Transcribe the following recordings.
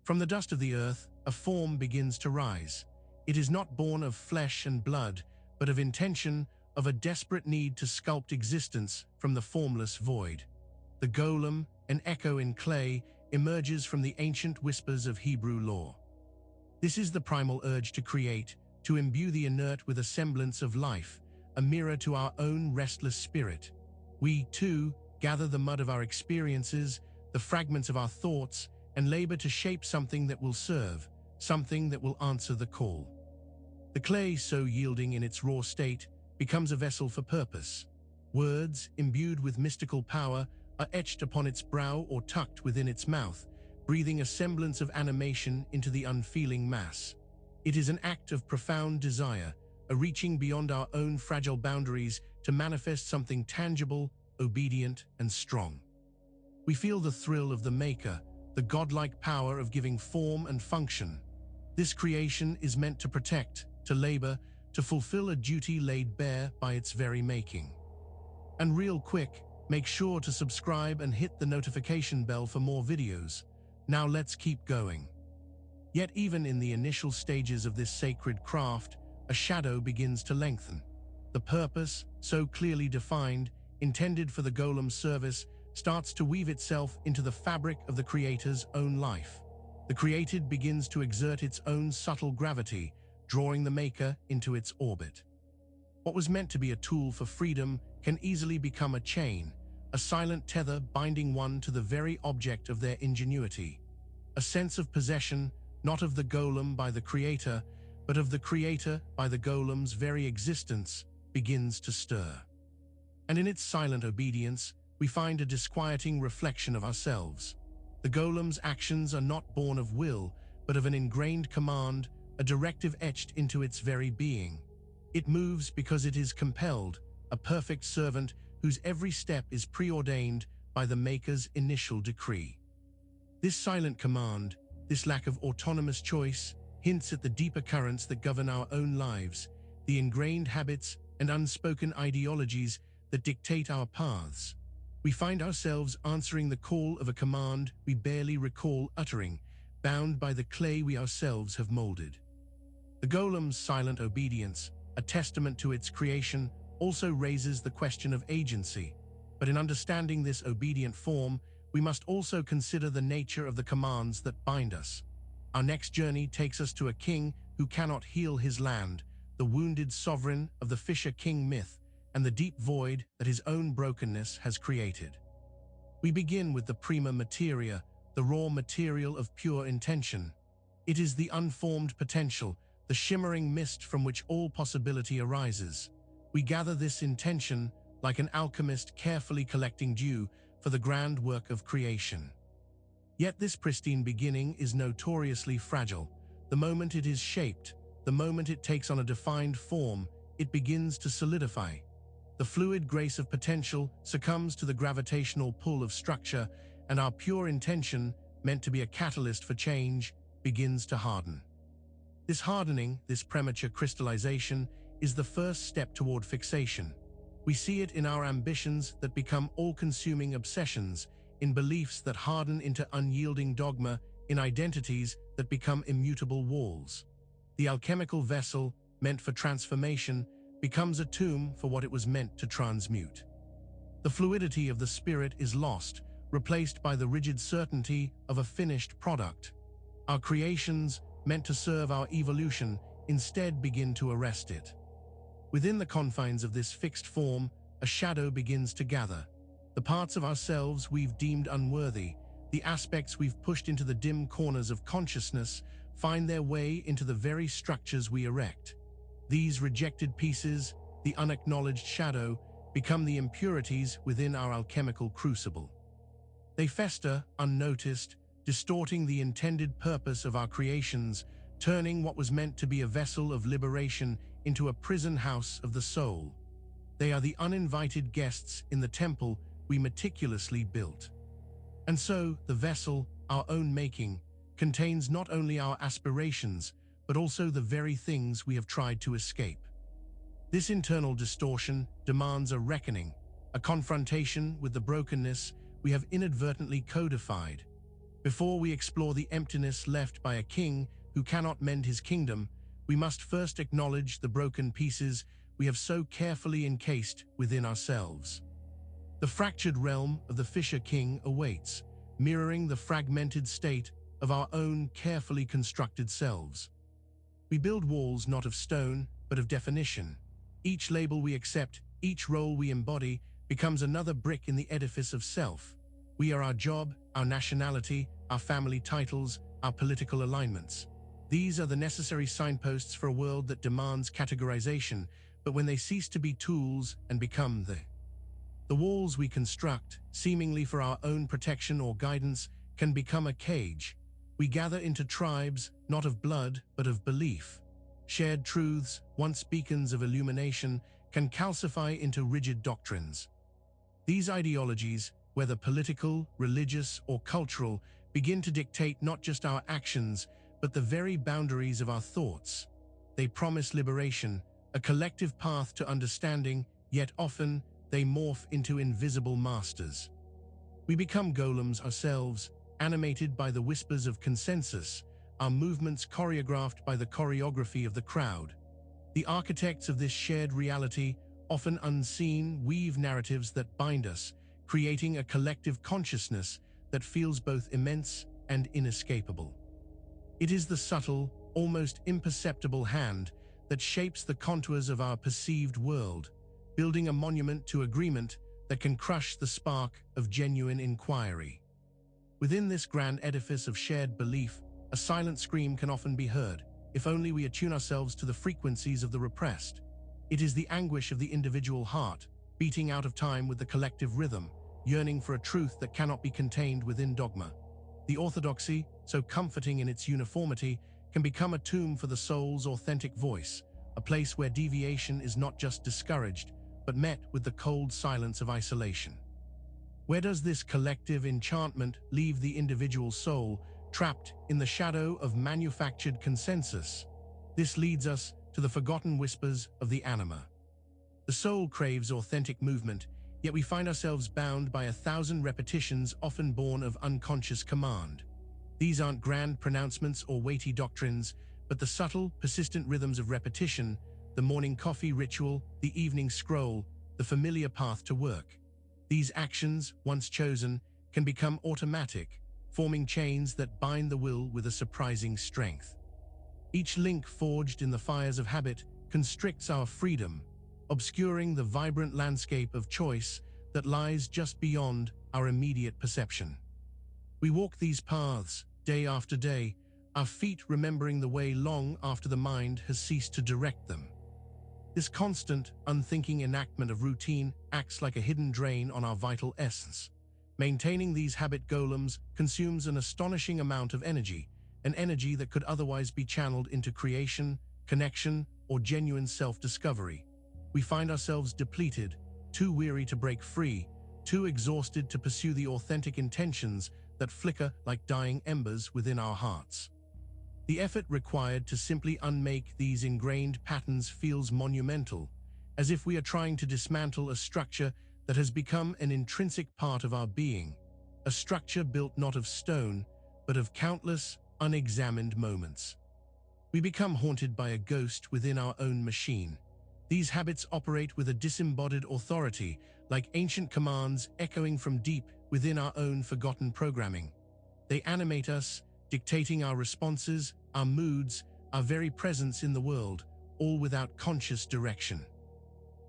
From the dust of the earth, a form begins to rise. It is not born of flesh and blood, but of intention, of a desperate need to sculpt existence from the formless void. The golem, an echo in clay, emerges from the ancient whispers of Hebrew lore. This is the primal urge to create, to imbue the inert with a semblance of life, a mirror to our own restless spirit. We, too, gather the mud of our experiences, the fragments of our thoughts, and labor to shape something that will serve, something that will answer the call. The clay, so yielding in its raw state, becomes a vessel for purpose. Words, imbued with mystical power, are etched upon its brow or tucked within its mouth, breathing a semblance of animation into the unfeeling mass. It is an act of profound desire, a reaching beyond our own fragile boundaries to manifest something tangible, obedient, and strong. We feel the thrill of the maker, the godlike power of giving form and function. This creation is meant to protect, to labor, to fulfill a duty laid bare by its very making. And real quick, make sure to subscribe and hit the notification bell for more videos. Now let's keep going. Yet even in the initial stages of this sacred craft, a shadow begins to lengthen. The purpose, so clearly defined, intended for the golem's service, starts to weave itself into the fabric of the creator's own life. The created begins to exert its own subtle gravity, drawing the maker into its orbit. What was meant to be a tool for freedom can easily become a chain, a silent tether binding one to the very object of their ingenuity. A sense of possession, not of the golem by the creator, but of the creator by the golem's very existence, begins to stir. And in its silent obedience, we find a disquieting reflection of ourselves. The golem's actions are not born of will, but of an ingrained command, a directive etched into its very being. It moves because it is compelled, a perfect servant whose every step is preordained by the maker's initial decree. This silent command, this lack of autonomous choice, hints at the deeper currents that govern our own lives, the ingrained habits and unspoken ideologies that dictate our paths. We find ourselves answering the call of a command we barely recall uttering, bound by the clay we ourselves have molded. The golem's silent obedience, a testament to its creation, also raises the question of agency. But in understanding this obedient form, we must also consider the nature of the commands that bind us. Our next journey takes us to a king who cannot heal his land, the wounded sovereign of the Fisher King myth, and the deep void that his own brokenness has created. We begin with the prima materia, the raw material of pure intention. It is the unformed potential, the shimmering mist from which all possibility arises. We gather this intention like an alchemist carefully collecting dew for the grand work of creation. Yet this pristine beginning is notoriously fragile. The moment it is shaped, the moment it takes on a defined form, it begins to solidify. The fluid grace of potential succumbs to the gravitational pull of structure, and our pure intention, meant to be a catalyst for change, begins to harden. This hardening, this premature crystallization, is the first step toward fixation. We see it in our ambitions that become all-consuming obsessions, in beliefs that harden into unyielding dogma, in identities that become immutable walls. The alchemical vessel, meant for transformation, becomes a tomb for what it was meant to transmute. The fluidity of the spirit is lost, replaced by the rigid certainty of a finished product. Our creations, meant to serve our evolution, instead begin to arrest it. Within the confines of this fixed form, a shadow begins to gather. The parts of ourselves we've deemed unworthy, the aspects we've pushed into the dim corners of consciousness, find their way into the very structures we erect. These rejected pieces, the unacknowledged shadow, become the impurities within our alchemical crucible. They fester, unnoticed, distorting the intended purpose of our creations, turning what was meant to be a vessel of liberation into a prison house of the soul. They are the uninvited guests in the temple we meticulously built. And so, the vessel, our own making, contains not only our aspirations, but also the very things we have tried to escape. This internal distortion demands a reckoning, a confrontation with the brokenness we have inadvertently codified. Before we explore the emptiness left by a king who cannot mend his kingdom, we must first acknowledge the broken pieces we have so carefully encased within ourselves. The fractured realm of the Fisher King awaits, mirroring the fragmented state of our own carefully constructed selves. We build walls not of stone, but of definition. Each label we accept, each role we embody, becomes another brick in the edifice of self. We are our job, our nationality, our family titles, our political alignments. These are the necessary signposts for a world that demands categorization, but when they cease to be tools and become the walls we construct, seemingly for our own protection or guidance, can become a cage. We gather into tribes, not of blood, but of belief. Shared truths, once beacons of illumination, can calcify into rigid doctrines. These ideologies, whether political, religious, or cultural, begin to dictate not just our actions, but the very boundaries of our thoughts. They promise liberation, a collective path to understanding, yet often they morph into invisible masters. We become golems ourselves, animated by the whispers of consensus, our movements choreographed by the choreography of the crowd. The architects of this shared reality, often unseen, weave narratives that bind us, creating a collective consciousness that feels both immense and inescapable. It is the subtle, almost imperceptible hand that shapes the contours of our perceived world, building a monument to agreement that can crush the spark of genuine inquiry. Within this grand edifice of shared belief, a silent scream can often be heard, if only we attune ourselves to the frequencies of the repressed. It is the anguish of the individual heart, beating out of time with the collective rhythm, yearning for a truth that cannot be contained within dogma. The orthodoxy, so comforting in its uniformity, can become a tomb for the soul's authentic voice, a place where deviation is not just discouraged, but met with the cold silence of isolation. Where does this collective enchantment leave the individual soul, trapped in the shadow of manufactured consensus? This leads us to the forgotten whispers of the anima. The soul craves authentic movement, yet we find ourselves bound by 1,000 repetitions often born of unconscious command. These aren't grand pronouncements or weighty doctrines, but the subtle, persistent rhythms of repetition, the morning coffee ritual, the evening scroll, the familiar path to work. These actions, once chosen, can become automatic, forming chains that bind the will with a surprising strength. Each link forged in the fires of habit constricts our freedom, obscuring the vibrant landscape of choice that lies just beyond our immediate perception. We walk these paths, day after day, our feet remembering the way long after the mind has ceased to direct them. This constant, unthinking enactment of routine acts like a hidden drain on our vital essence. Maintaining these habit golems consumes an astonishing amount of energy, an energy that could otherwise be channeled into creation, connection, or genuine self-discovery. We find ourselves depleted, too weary to break free, too exhausted to pursue the authentic intentions that flicker like dying embers within our hearts. The effort required to simply unmake these ingrained patterns feels monumental, as if we are trying to dismantle a structure that has become an intrinsic part of our being, a structure built not of stone, but of countless, unexamined moments. We become haunted by a ghost within our own machine. These habits operate with a disembodied authority, like ancient commands echoing from deep within our own forgotten programming. They animate us, dictating our responses, our moods, our very presence in the world, all without conscious direction.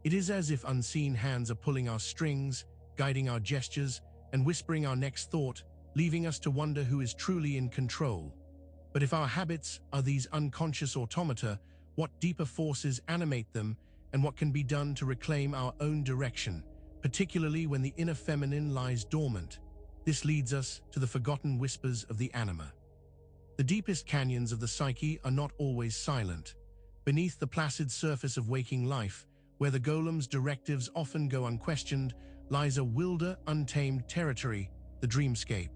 It is as if unseen hands are pulling our strings, guiding our gestures, and whispering our next thought, leaving us to wonder who is truly in control. But if our habits are these unconscious automata, what deeper forces animate them, and what can be done to reclaim our own direction, particularly when the inner feminine lies dormant? This leads us to the forgotten whispers of the anima. The deepest canyons of the psyche are not always silent. Beneath the placid surface of waking life, where the golem's directives often go unquestioned, lies a wilder, untamed territory, the dreamscape.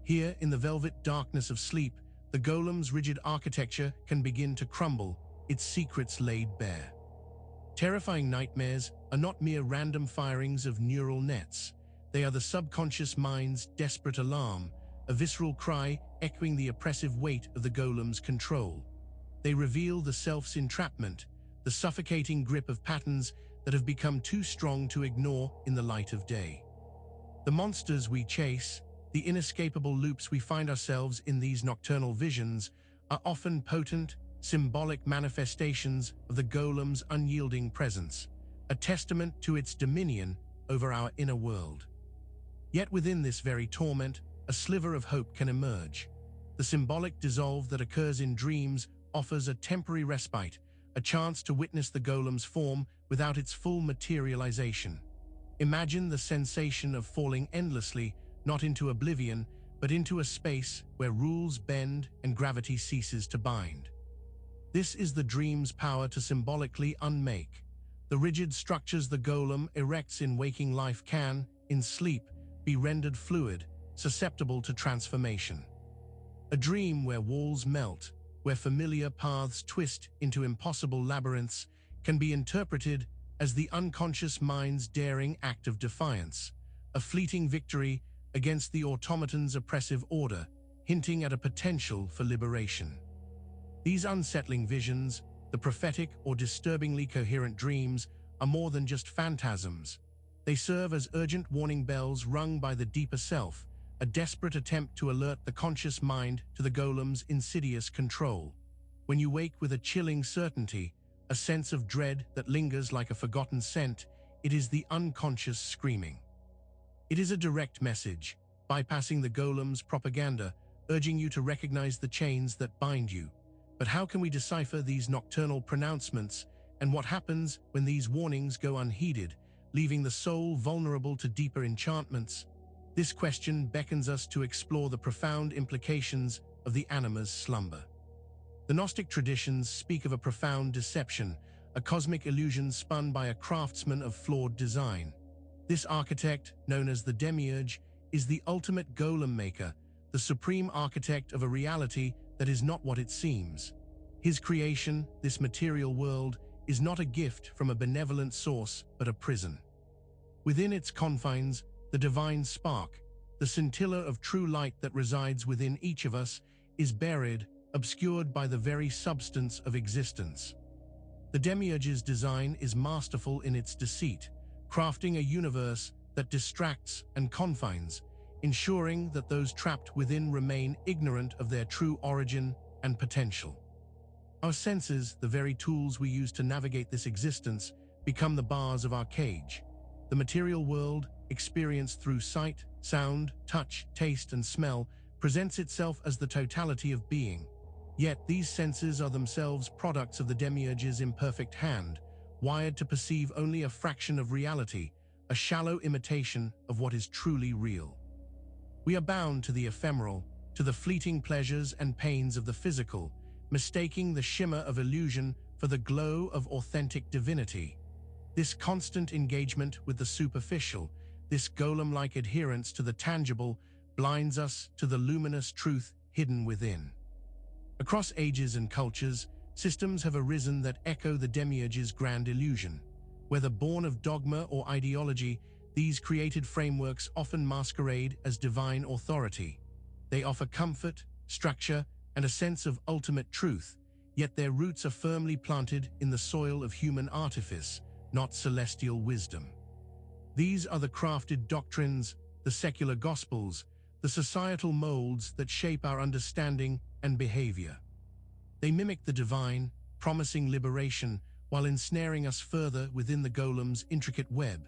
Here, in the velvet darkness of sleep, the golem's rigid architecture can begin to crumble, its secrets laid bare. Terrifying nightmares are not mere random firings of neural nets. They are the subconscious mind's desperate alarm, a visceral cry echoing the oppressive weight of the golem's control. They reveal the self's entrapment, the suffocating grip of patterns that have become too strong to ignore in the light of day. The monsters we chase, the inescapable loops we find ourselves in these nocturnal visions, are often potent, symbolic manifestations of the golem's unyielding presence, a testament to its dominion over our inner world. Yet within this very torment, a sliver of hope can emerge. The symbolic dissolve that occurs in dreams offers a temporary respite, a chance to witness the golem's form without its full materialization. Imagine the sensation of falling endlessly, not into oblivion, but into a space where rules bend and gravity ceases to bind. This is the dream's power to symbolically unmake. The rigid structures the golem erects in waking life can, in sleep, be rendered fluid, susceptible to transformation. A dream where walls melt, where familiar paths twist into impossible labyrinths, can be interpreted as the unconscious mind's daring act of defiance, a fleeting victory against the automaton's oppressive order, hinting at a potential for liberation. These unsettling visions, the prophetic or disturbingly coherent dreams, are more than just phantasms. They serve as urgent warning bells rung by the deeper self, a desperate attempt to alert the conscious mind to the golem's insidious control. When you wake with a chilling certainty, a sense of dread that lingers like a forgotten scent, it is the unconscious screaming. It is a direct message, bypassing the golem's propaganda, urging you to recognize the chains that bind you. But how can we decipher these nocturnal pronouncements, and what happens when these warnings go unheeded, leaving the soul vulnerable to deeper enchantments? This question beckons us to explore the profound implications of the anima's slumber. The Gnostic traditions speak of a profound deception, a cosmic illusion spun by a craftsman of flawed design. This architect, known as the Demiurge, is the ultimate golem maker, the supreme architect of a reality that is not what it seems. His creation, this material world, is not a gift from a benevolent source, but a prison. Within its confines, the divine spark, the scintilla of true light that resides within each of us, is buried, obscured by the very substance of existence. The Demiurge's design is masterful in its deceit, crafting a universe that distracts and confines, ensuring that those trapped within remain ignorant of their true origin and potential. Our senses, the very tools we use to navigate this existence, become the bars of our cage. The material world, experienced through sight, sound, touch, taste, and smell, presents itself as the totality of being. Yet these senses are themselves products of the Demiurge's imperfect hand, wired to perceive only a fraction of reality, a shallow imitation of what is truly real. We are bound to the ephemeral, to the fleeting pleasures and pains of the physical, mistaking the shimmer of illusion for the glow of authentic divinity. This constant engagement with the superficial, this golem-like adherence to the tangible, blinds us to the luminous truth hidden within. Across ages and cultures, systems have arisen that echo the Demiurge's grand illusion. Whether born of dogma or ideology, these created frameworks often masquerade as divine authority. They offer comfort, structure, and a sense of ultimate truth, yet their roots are firmly planted in the soil of human artifice, not celestial wisdom. These are the crafted doctrines, the secular gospels, the societal molds that shape our understanding and behavior. They mimic the divine, promising liberation while ensnaring us further within the golem's intricate web,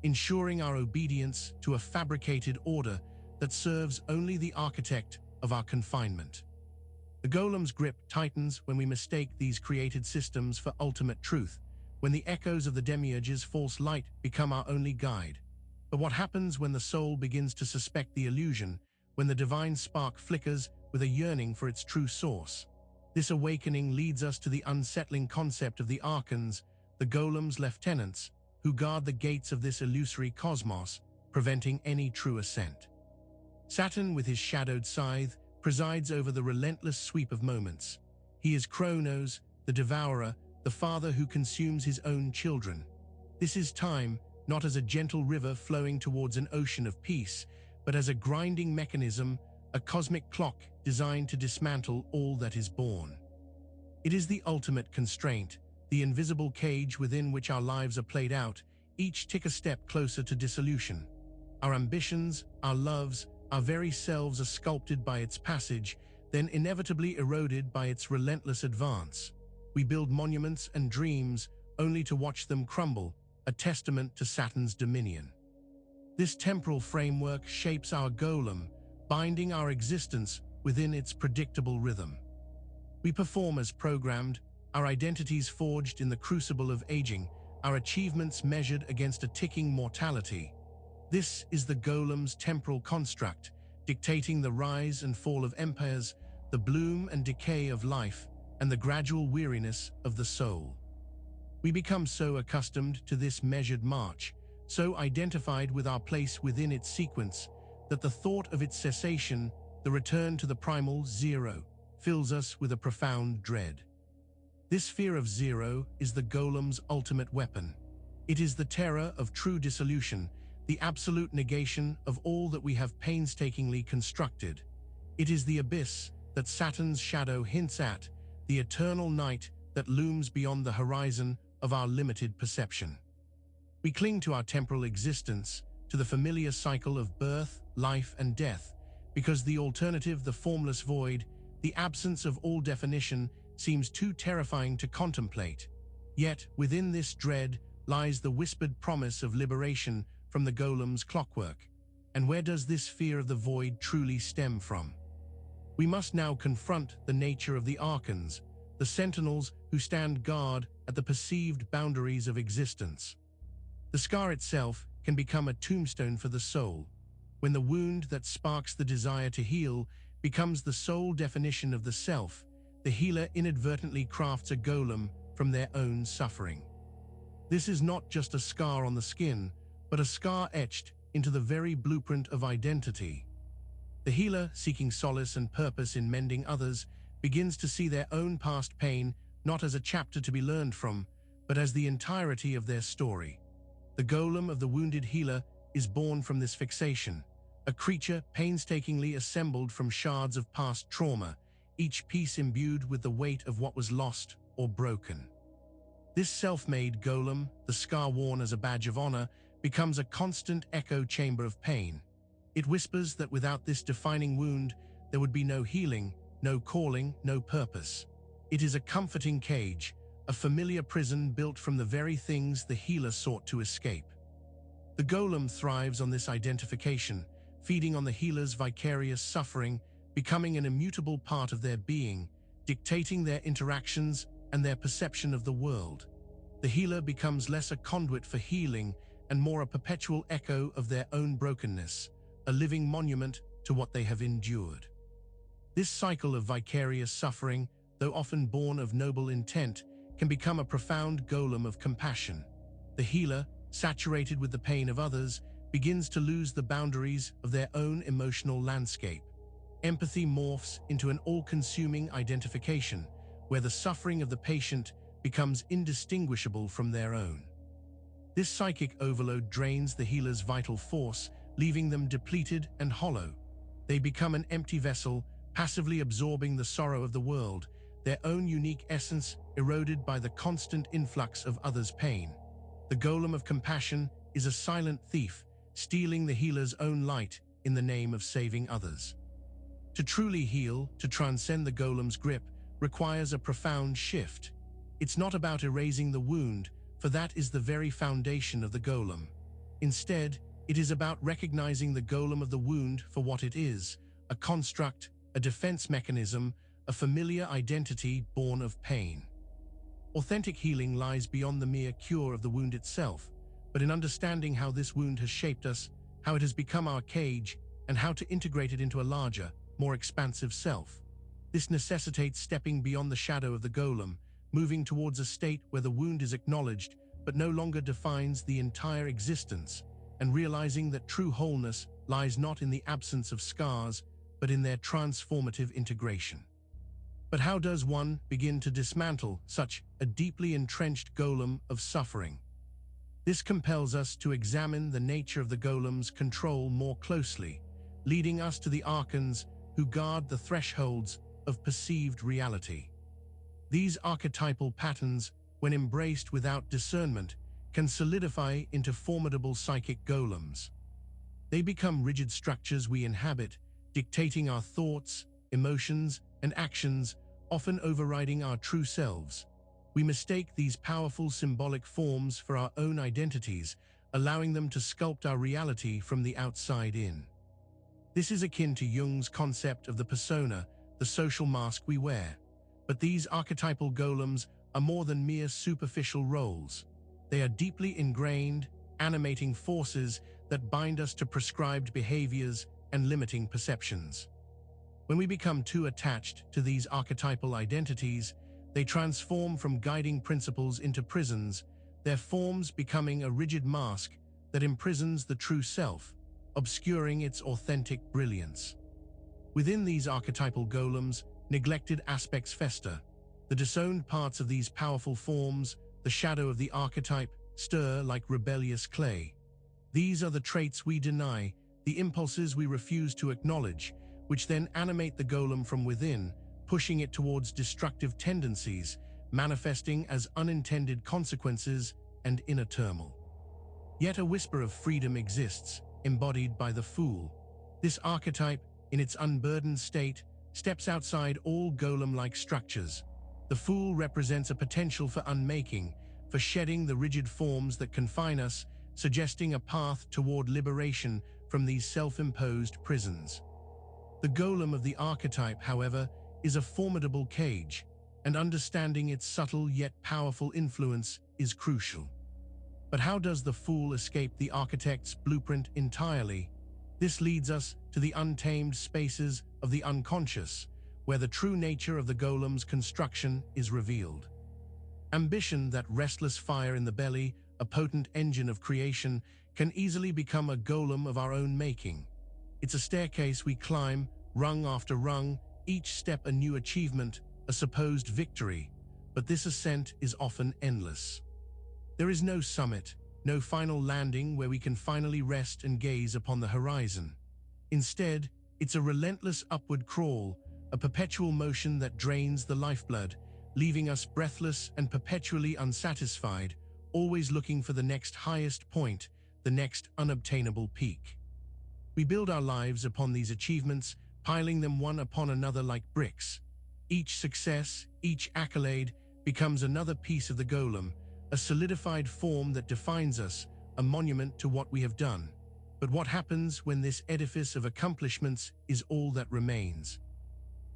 ensuring our obedience to a fabricated order that serves only the architect of our confinement. The golem's grip tightens when we mistake these created systems for ultimate truth, when the echoes of the Demiurge's false light become our only guide. But what happens when the soul begins to suspect the illusion, when the divine spark flickers with a yearning for its true source? This awakening leads us to the unsettling concept of the archons, the golem's lieutenants, who guard the gates of this illusory cosmos, preventing any true ascent. Saturn, with his shadowed scythe, presides over the relentless sweep of moments. He is Kronos, the devourer, the father who consumes his own children. This is time, not as a gentle river flowing towards an ocean of peace, but as a grinding mechanism, a cosmic clock designed to dismantle all that is born. It is the ultimate constraint, the invisible cage within which our lives are played out, each tick a step closer to dissolution. Our ambitions, our loves, our very selves are sculpted by its passage, then inevitably eroded by its relentless advance. We build monuments and dreams only to watch them crumble, a testament to Saturn's dominion. This temporal framework shapes our golem, binding our existence within its predictable rhythm. We perform as programmed, our identities forged in the crucible of aging, our achievements measured against a ticking mortality. This is the golem's temporal construct, dictating the rise and fall of empires, the bloom and decay of life, and the gradual weariness of the soul. We become so accustomed to this measured march, so identified with our place within its sequence, that the thought of its cessation, the return to the primal zero, fills us with a profound dread. This fear of zero is the golem's ultimate weapon. It is the terror of true dissolution, the absolute negation of all that we have painstakingly constructed. It is the abyss that Saturn's shadow hints at, the eternal night that looms beyond the horizon of our limited perception. We cling to our temporal existence, to the familiar cycle of birth, life, and death, because the alternative, the formless void, the absence of all definition, seems too terrifying to contemplate. Yet, within this dread lies the whispered promise of liberation from the golem's clockwork. And where does this fear of the void truly stem from? We must now confront the nature of the archons, the sentinels who stand guard at the perceived boundaries of existence. The scar itself can become a tombstone for the soul. When the wound that sparks the desire to heal becomes the sole definition of the self, the healer inadvertently crafts a golem from their own suffering. This is not just a scar on the skin, but a scar etched into the very blueprint of identity. The healer, seeking solace and purpose in mending others, begins to see their own past pain not as a chapter to be learned from, but as the entirety of their story. The golem of the wounded healer is born from this fixation, a creature painstakingly assembled from shards of past trauma, each piece imbued with the weight of what was lost or broken. This self-made golem, the scar worn as a badge of honor, becomes a constant echo chamber of pain. It whispers that without this defining wound, there would be no healing, no calling, no purpose. It is a comforting cage, a familiar prison built from the very things the healer sought to escape. The golem thrives on this identification, feeding on the healer's vicarious suffering, becoming an immutable part of their being, dictating their interactions and their perception of the world. The healer becomes less a conduit for healing and more a perpetual echo of their own brokenness, a living monument to what they have endured. This cycle of vicarious suffering, though often born of noble intent, can become a profound golem of compassion. The healer, saturated with the pain of others, begins to lose the boundaries of their own emotional landscape. Empathy morphs into an all-consuming identification, where the suffering of the patient becomes indistinguishable from their own. This psychic overload drains the healer's vital force, leaving them depleted and hollow. They become an empty vessel, passively absorbing the sorrow of the world, their own unique essence eroded by the constant influx of others' pain. The golem of compassion is a silent thief, stealing the healer's own light in the name of saving others. To truly heal, to transcend the golem's grip, requires a profound shift. It's not about erasing the wound, for that is the very foundation of the golem. Instead, it is about recognizing the golem of the wound for what it is, a construct, a defense mechanism, a familiar identity born of pain. Authentic healing lies beyond the mere cure of the wound itself, but in understanding how this wound has shaped us, how it has become our cage, and how to integrate it into a larger, more expansive self. This necessitates stepping beyond the shadow of the golem, moving towards a state where the wound is acknowledged but no longer defines the entire existence, and realizing that true wholeness lies not in the absence of scars, but in their transformative integration. But how does one begin to dismantle such a deeply entrenched golem of suffering? This compels us to examine the nature of the golem's control more closely, leading us to the archons, who guard the thresholds of perceived reality. These archetypal patterns, when embraced without discernment, can solidify into formidable psychic golems. They become rigid structures we inhabit, dictating our thoughts, emotions, and actions, often overriding our true selves. We mistake these powerful symbolic forms for our own identities, allowing them to sculpt our reality from the outside in. This is akin to Jung's concept of the persona, the social mask we wear. But these archetypal golems are more than mere superficial roles. They are deeply ingrained, animating forces that bind us to prescribed behaviors and limiting perceptions. When we become too attached to these archetypal identities, they transform from guiding principles into prisons, their forms becoming a rigid mask that imprisons the true self, obscuring its authentic brilliance. Within these archetypal golems, neglected aspects fester. The disowned parts of these powerful forms, the shadow of the archetype, stir like rebellious clay. These are the traits we deny, the impulses we refuse to acknowledge, which then animate the golem from within, pushing it towards destructive tendencies, manifesting as unintended consequences and inner turmoil. Yet a whisper of freedom exists, embodied by the fool. This archetype, in its unburdened state, steps outside all golem-like structures. The fool represents a potential for unmaking, for shedding the rigid forms that confine us, suggesting a path toward liberation from these self-imposed prisons. The golem of the archetype, however, is a formidable cage, and understanding its subtle yet powerful influence is crucial. But how does the fool escape the architect's blueprint entirely? This leads us to the untamed spaces of the unconscious, where the true nature of the golem's construction is revealed. Ambition, that restless fire in the belly, a potent engine of creation, can easily become a golem of our own making. It's a staircase we climb, rung after rung, each step a new achievement, a supposed victory, but this ascent is often endless. There is no summit, no final landing where we can finally rest and gaze upon the horizon. Instead, it's a relentless upward crawl, a perpetual motion that drains the lifeblood, leaving us breathless and perpetually unsatisfied, always looking for the next highest point, the next unobtainable peak. We build our lives upon these achievements, piling them one upon another like bricks. Each success, each accolade, becomes another piece of the golem, a solidified form that defines us, a monument to what we have done. But what happens when this edifice of accomplishments is all that remains?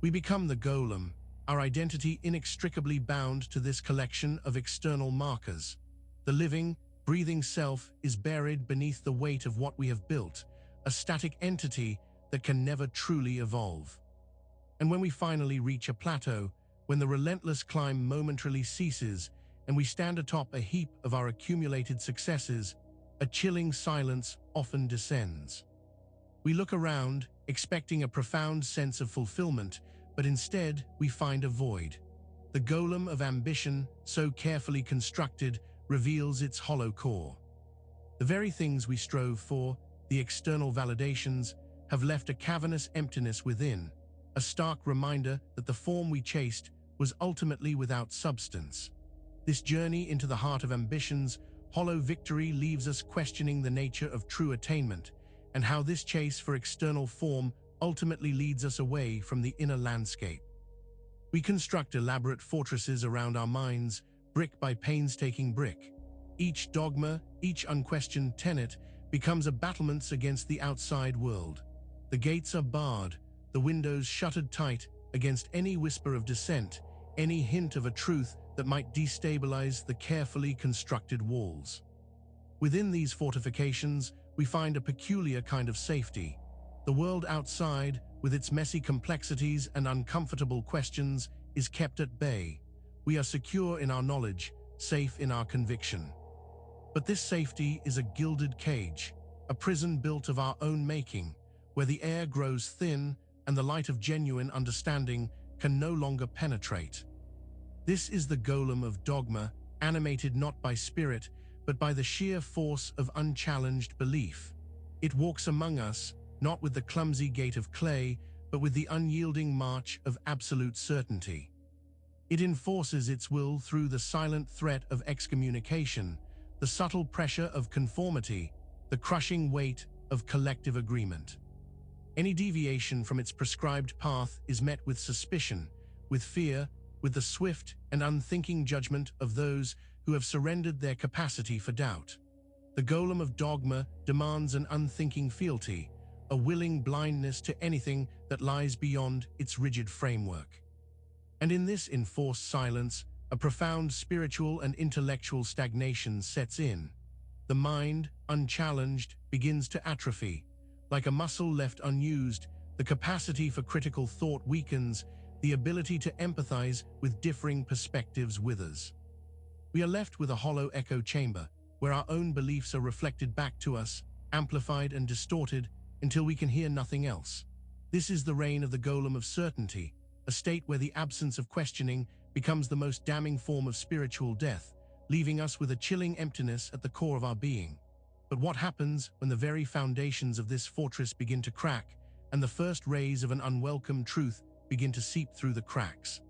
We become the golem, our identity inextricably bound to this collection of external markers. The living, breathing self is buried beneath the weight of what we have built, a static entity that can never truly evolve. And when we finally reach a plateau, when the relentless climb momentarily ceases, and we stand atop a heap of our accumulated successes, a chilling silence often descends. We look around, expecting a profound sense of fulfillment, but instead we find a void. The golem of ambition, so carefully constructed, reveals its hollow core. The very things we strove for, the external validations, have left a cavernous emptiness within, a stark reminder that the form we chased was ultimately without substance. This journey into the heart of ambition's hollow victory leaves us questioning the nature of true attainment, and how this chase for external form ultimately leads us away from the inner landscape. We construct elaborate fortresses around our minds, brick by painstaking brick. Each dogma, each unquestioned tenet, becomes a battlement against the outside world. The gates are barred, the windows shuttered tight against any whisper of dissent, any hint of a truth that might destabilize the carefully constructed walls. Within these fortifications, we find a peculiar kind of safety. The world outside, with its messy complexities and uncomfortable questions, is kept at bay. We are secure in our knowledge, safe in our conviction. But this safety is a gilded cage, a prison built of our own making, where the air grows thin and the light of genuine understanding can no longer penetrate. This is the golem of dogma, animated not by spirit, but by the sheer force of unchallenged belief. It walks among us, not with the clumsy gait of clay, but with the unyielding march of absolute certainty. It enforces its will through the silent threat of excommunication, the subtle pressure of conformity, the crushing weight of collective agreement. Any deviation from its prescribed path is met with suspicion, with fear, with the swift and unthinking judgment of those who have surrendered their capacity for doubt. The golem of dogma demands an unthinking fealty, a willing blindness to anything that lies beyond its rigid framework. And in this enforced silence, a profound spiritual and intellectual stagnation sets in. The mind, unchallenged, begins to atrophy. Like a muscle left unused, the capacity for critical thought weakens, the ability to empathize with differing perspectives withers. We are left with a hollow echo chamber, where our own beliefs are reflected back to us, amplified and distorted, until we can hear nothing else. This is the reign of the golem of certainty, a state where the absence of questioning becomes the most damning form of spiritual death, leaving us with a chilling emptiness at the core of our being. But what happens when the very foundations of this fortress begin to crack, and the first rays of an unwelcome truth begin to seep through the cracks?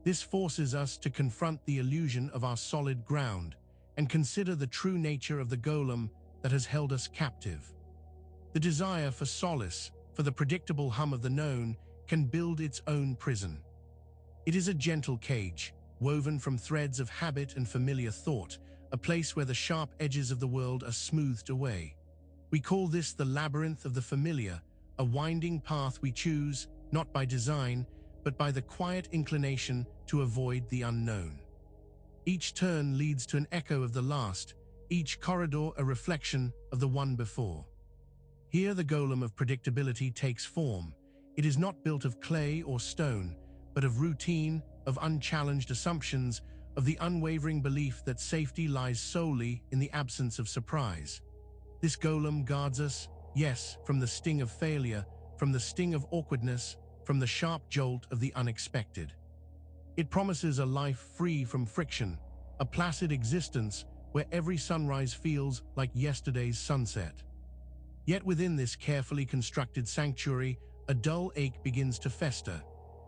This forces us to confront the illusion of our solid ground and consider the true nature of the golem that has held us captive. The desire for solace, for the predictable hum of the known, can build its own prison. It is a gentle cage, woven from threads of habit and familiar thought, a place where the sharp edges of the world are smoothed away. We call this the labyrinth of the familiar, a winding path we choose, not by design, but by the quiet inclination to avoid the unknown. Each turn leads to an echo of the last, each corridor a reflection of the one before. Here the golem of predictability takes form. It is not built of clay or stone, but of routine, of unchallenged assumptions, of the unwavering belief that safety lies solely in the absence of surprise. This golem guards us, yes, from the sting of failure, from the sting of awkwardness, from the sharp jolt of the unexpected. It promises a life free from friction, a placid existence where every sunrise feels like yesterday's sunset. Yet within this carefully constructed sanctuary, a dull ache begins to fester.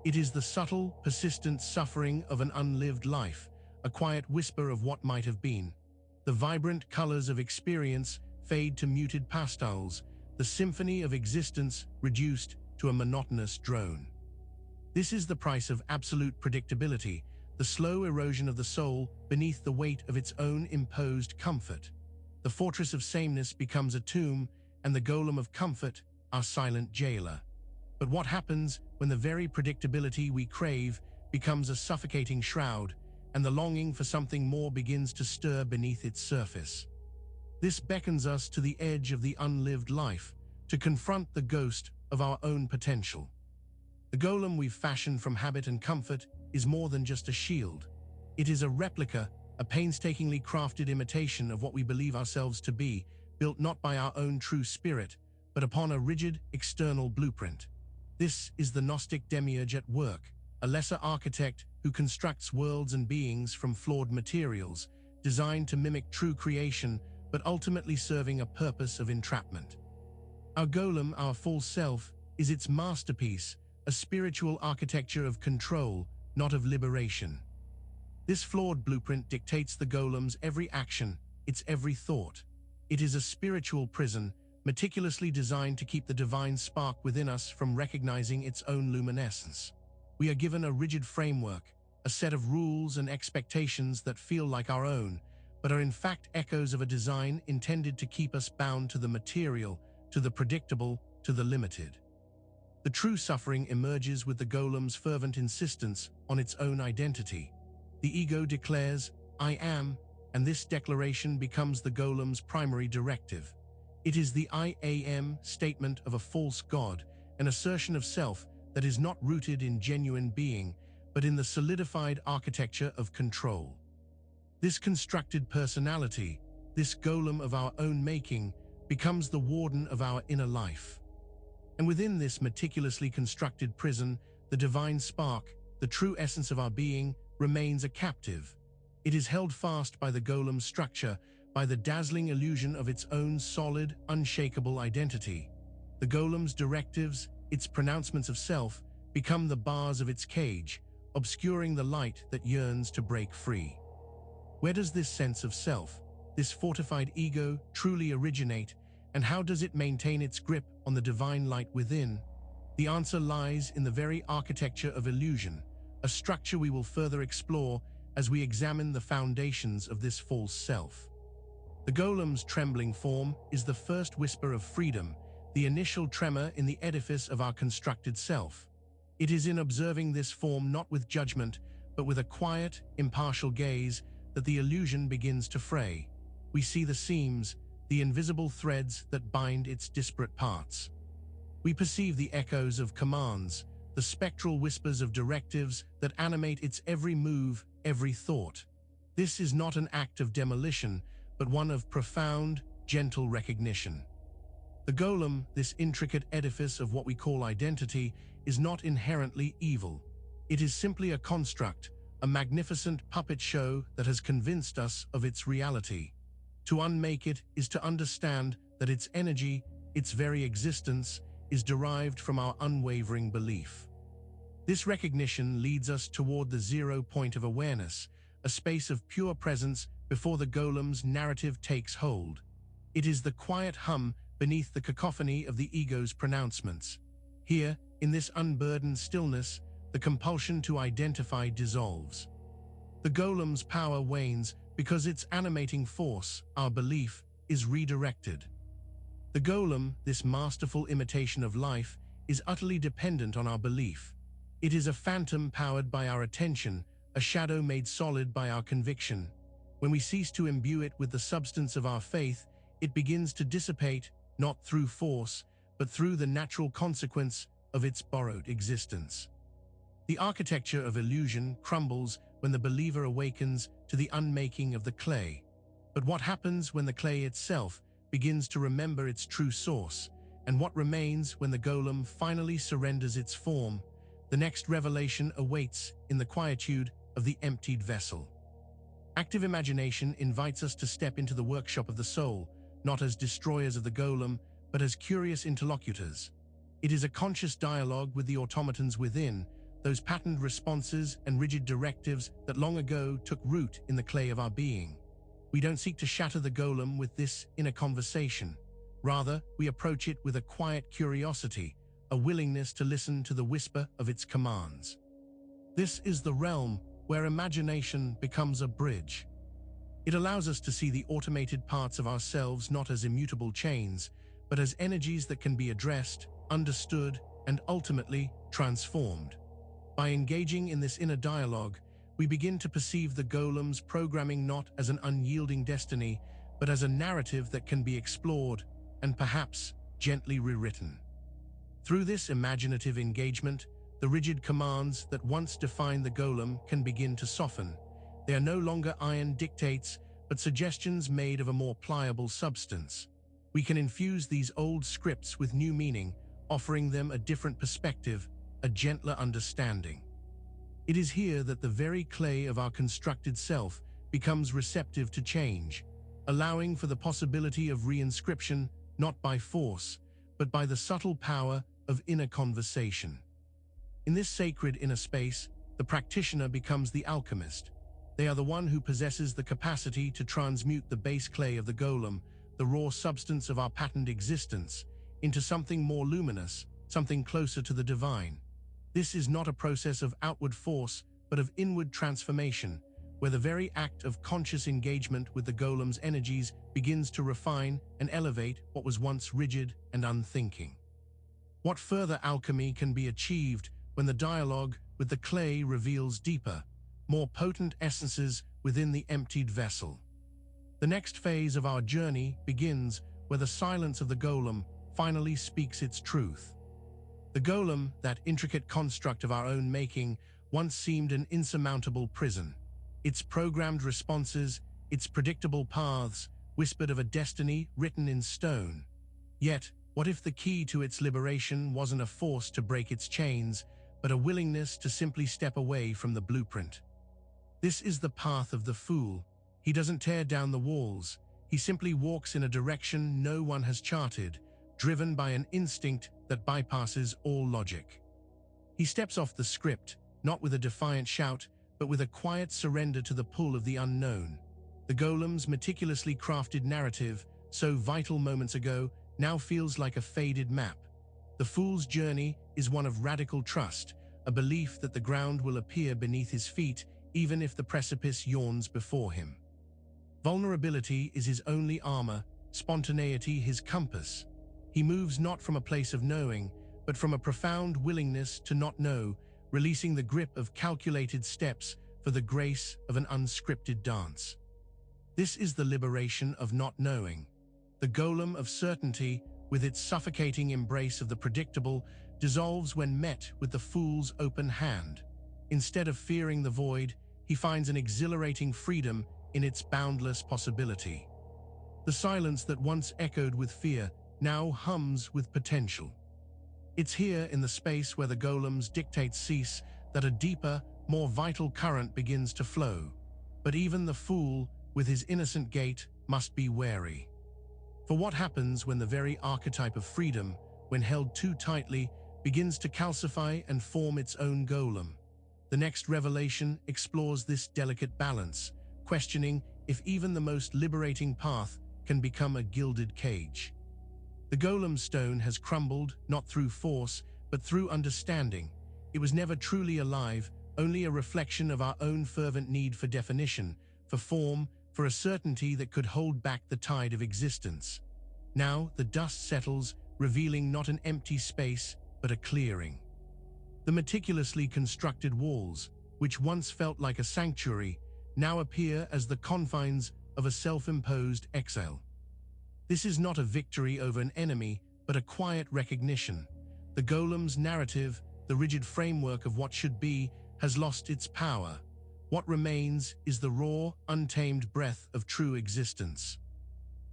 It is the subtle, persistent suffering of an unlived life, a quiet whisper of what might have been. The vibrant colors of experience fade to muted pastels, the symphony of existence reduced to a monotonous drone. This is the price of absolute predictability, the slow erosion of the soul beneath the weight of its own imposed comfort. The fortress of sameness becomes a tomb, and the golem of comfort, our silent jailer. But what happens when the very predictability we crave becomes a suffocating shroud, and the longing for something more begins to stir beneath its surface? This beckons us to the edge of the unlived life, to confront the ghost of our own potential. The golem we've fashioned from habit and comfort is more than just a shield. It is a replica, a painstakingly crafted imitation of what we believe ourselves to be, built not by our own true spirit, but upon a rigid, external blueprint. This is the Gnostic demiurge at work, a lesser architect who constructs worlds and beings from flawed materials, designed to mimic true creation, but ultimately serving a purpose of entrapment. Our golem, our false self, is its masterpiece, a spiritual architecture of control, not of liberation. This flawed blueprint dictates the golem's every action, its every thought. It is a spiritual prison, meticulously designed to keep the divine spark within us from recognizing its own luminescence. We are given a rigid framework, a set of rules and expectations that feel like our own, but are in fact echoes of a design intended to keep us bound to the material, to the predictable, to the limited. The true suffering emerges with the golem's fervent insistence on its own identity. The ego declares, "I am," and this declaration becomes the golem's primary directive. It is the "I am" statement of a false god, an assertion of self that is not rooted in genuine being, but in the solidified architecture of control. This constructed personality, this golem of our own making, becomes the warden of our inner life. And within this meticulously constructed prison, the divine spark, the true essence of our being, remains a captive. It is held fast by the golem's structure, by the dazzling illusion of its own solid, unshakable identity. The golem's directives, its pronouncements of self become the bars of its cage, obscuring the light that yearns to break free. Where does this sense of self, this fortified ego, truly originate, and how does it maintain its grip on the divine light within? The answer lies in the very architecture of illusion, a structure we will further explore as we examine the foundations of this false self. The golem's trembling form is the first whisper of freedom, the initial tremor in the edifice of our constructed self. It is in observing this form not with judgment, but with a quiet, impartial gaze, that the illusion begins to fray. We see the seams, the invisible threads that bind its disparate parts. We perceive the echoes of commands, the spectral whispers of directives that animate its every move, every thought. This is not an act of demolition, but one of profound, gentle recognition. The golem, this intricate edifice of what we call identity, is not inherently evil. It is simply a construct, a magnificent puppet show that has convinced us of its reality. To unmake it is to understand that its energy, its very existence, is derived from our unwavering belief. This recognition leads us toward the 0 point of awareness, a space of pure presence before the golem's narrative takes hold. It is the quiet hum beneath the cacophony of the ego's pronouncements. Here, in this unburdened stillness, the compulsion to identify dissolves. The golem's power wanes because its animating force, our belief, is redirected. The golem, this masterful imitation of life, is utterly dependent on our belief. It is a phantom powered by our attention, a shadow made solid by our conviction. When we cease to imbue it with the substance of our faith, it begins to dissipate, not through force, but through the natural consequence of its borrowed existence. The architecture of illusion crumbles when the believer awakens to the unmaking of the clay. But what happens when the clay itself begins to remember its true source, and what remains when the golem finally surrenders its form? The next revelation awaits in the quietude of the emptied vessel. Active imagination invites us to step into the workshop of the soul, not as destroyers of the golem, but as curious interlocutors. It is a conscious dialogue with the automatons within, those patterned responses and rigid directives that long ago took root in the clay of our being. We don't seek to shatter the golem with this inner conversation. Rather, we approach it with a quiet curiosity, a willingness to listen to the whisper of its commands. This is the realm where imagination becomes a bridge. It allows us to see the automated parts of ourselves not as immutable chains, but as energies that can be addressed, understood, and ultimately transformed. By engaging in this inner dialogue, we begin to perceive the golem's programming not as an unyielding destiny, but as a narrative that can be explored and perhaps gently rewritten. Through this imaginative engagement, the rigid commands that once defined the golem can begin to soften. They are no longer iron dictates, but suggestions made of a more pliable substance. We can infuse these old scripts with new meaning, offering them a different perspective, a gentler understanding. It is here that the very clay of our constructed self becomes receptive to change, allowing for the possibility of reinscription not by force, but by the subtle power of inner conversation. In this sacred inner space, the practitioner becomes the alchemist. They are the one who possesses the capacity to transmute the base clay of the golem, the raw substance of our patterned existence, into something more luminous, something closer to the divine. This is not a process of outward force, but of inward transformation, where the very act of conscious engagement with the golem's energies begins to refine and elevate what was once rigid and unthinking. What further alchemy can be achieved when the dialogue with the clay reveals deeper, more potent essences within the emptied vessel? The next phase of our journey begins where the silence of the golem finally speaks its truth. The golem, that intricate construct of our own making, once seemed an insurmountable prison. Its programmed responses, its predictable paths, whispered of a destiny written in stone. Yet, what if the key to its liberation wasn't a force to break its chains, but a willingness to simply step away from the blueprint? This is the path of the fool. He doesn't tear down the walls. He simply walks in a direction no one has charted, driven by an instinct that bypasses all logic. He steps off the script, not with a defiant shout, but with a quiet surrender to the pull of the unknown. The Golem's meticulously crafted narrative, so vital moments ago, now feels like a faded map. The fool's journey is one of radical trust, a belief that the ground will appear beneath his feet even if the precipice yawns before him. Vulnerability is his only armor, spontaneity his compass. He moves not from a place of knowing, but from a profound willingness to not know, releasing the grip of calculated steps for the grace of an unscripted dance. This is the liberation of not knowing. The golem of certainty, with its suffocating embrace of the predictable, dissolves when met with the fool's open hand. Instead of fearing the void, he finds an exhilarating freedom in its boundless possibility. The silence that once echoed with fear now hums with potential. It's here, in the space where the golem's dictates cease, that a deeper, more vital current begins to flow. But even the fool, with his innocent gait, must be wary. For what happens when the very archetype of freedom, when held too tightly, begins to calcify and form its own golem? The next revelation explores this delicate balance, questioning if even the most liberating path can become a gilded cage. The golem stone has crumbled, not through force, but through understanding. It was never truly alive, only a reflection of our own fervent need for definition, for form, for a certainty that could hold back the tide of existence. Now the dust settles, revealing not an empty space, but a clearing. The meticulously constructed walls, which once felt like a sanctuary, now appear as the confines of a self-imposed exile. This is not a victory over an enemy, but a quiet recognition. The golem's narrative, the rigid framework of what should be, has lost its power. What remains is the raw, untamed breath of true existence.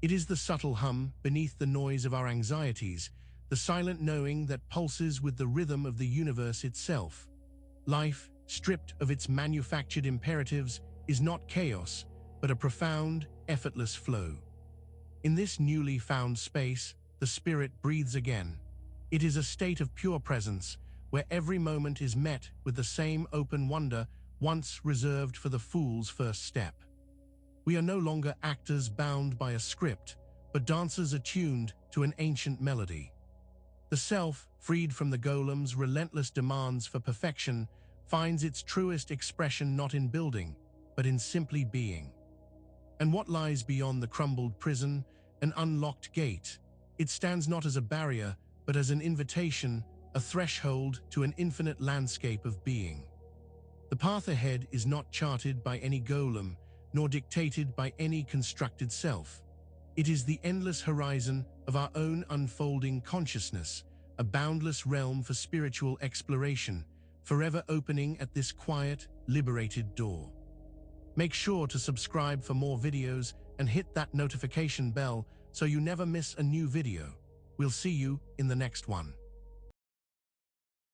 It is the subtle hum beneath the noise of our anxieties, the silent knowing that pulses with the rhythm of the universe itself. Life, stripped of its manufactured imperatives, is not chaos, but a profound, effortless flow. In this newly found space, the spirit breathes again. It is a state of pure presence, where every moment is met with the same open wonder once reserved for the fool's first step. We are no longer actors bound by a script, but dancers attuned to an ancient melody. The self, freed from the golem's relentless demands for perfection, finds its truest expression not in building, but in simply being. And what lies beyond the crumbled prison, an unlocked gate? It stands not as a barrier, but as an invitation, a threshold to an infinite landscape of being. The path ahead is not charted by any golem, nor dictated by any constructed self. It is the endless horizon of our own unfolding consciousness, a boundless realm for spiritual exploration, forever opening at this quiet, liberated door. Make sure to subscribe for more videos and hit that notification bell so you never miss a new video. We'll see you in the next one.